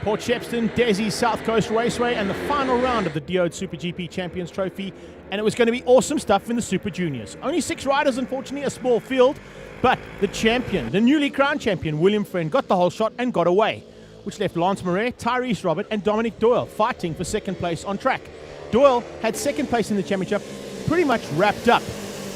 Port Shepstone, Dezzi, South Coast Raceway, and the final round of the DEOD SuperGP Champions Trophy. And it was going to be awesome stuff in the Super Juniors. Only 6 riders, unfortunately, a small field. But the champion, the newly crowned champion, William Friend, got the whole shot and got away, which left Lance Marais, Tyrese Robert, and Dominic Doyle fighting for second place on track. Doyle had second place in the championship pretty much wrapped up.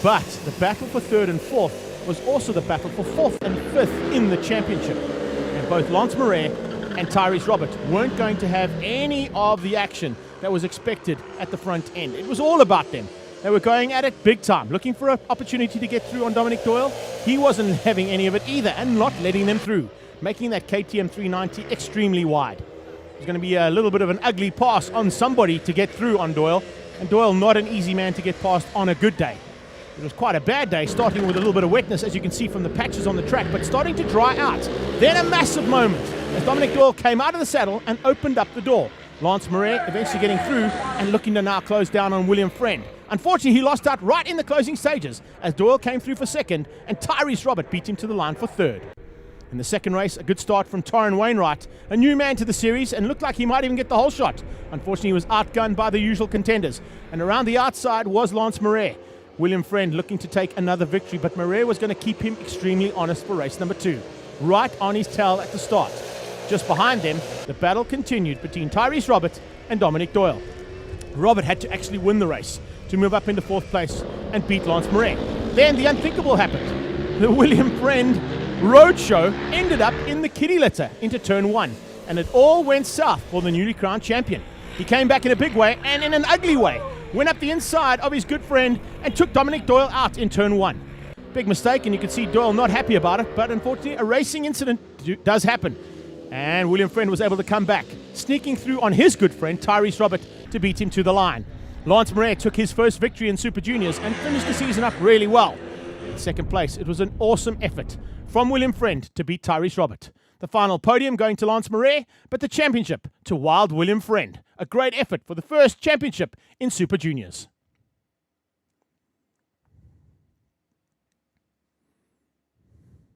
But the battle for third and fourth was also the battle for fourth and fifth in the championship. And both Lance Marais and Tyrese Robert weren't going to have any of the action that was expected at the front end. It was all about them. They were going at it big time, looking for an opportunity to get through on Dominic Doyle. He wasn't having any of it either and not letting them through, making that KTM 390 extremely wide. It was going to be a little bit of an ugly pass on somebody to get through on Doyle, and Doyle not an easy man to get past on a good day. It was quite a bad day, starting with a little bit of wetness, as you can see from the patches on the track, but starting to dry out. Then a massive moment as Dominic Doyle came out of the saddle and opened up the door. Lance Marais eventually getting through and looking to now close down on William Friend. Unfortunately, he lost out right in the closing stages as Doyle came through for second and Tyrese Robert beat him to the line for third. In the second race, a good start from Torrin Wainwright, a new man to the series and looked like he might even get the whole shot. Unfortunately, he was outgunned by the usual contenders. And around the outside was Lance Marais. William Friend looking to take another victory, but Marais was going to keep him extremely honest for race number 2. Right on his tail at the start. Just behind them, the battle continued between Tyrese Robert and Dominic Doyle. Robert had to actually win the race to move up into 4th place and beat Lance Marais. Then the unthinkable happened. The William Friend roadshow ended up in the kiddie litter into turn 1, and it all went south for the newly crowned champion. He came back in a big way and in an ugly way. Went up the inside of his good friend and took Dominic Doyle out in turn 1. Big mistake, and you can see Doyle not happy about it, but unfortunately a racing incident does happen. And William Friend was able to come back, sneaking through on his good friend Tyrese Robert to beat him to the line. Lance Marais took his first victory in Super Juniors and finished the season up really well. In second place, it was an awesome effort from William Friend to beat Tyrese Robert. The final podium going to Lance Marais, but the championship to Wild William Friend. A great effort for the first championship in Super Juniors.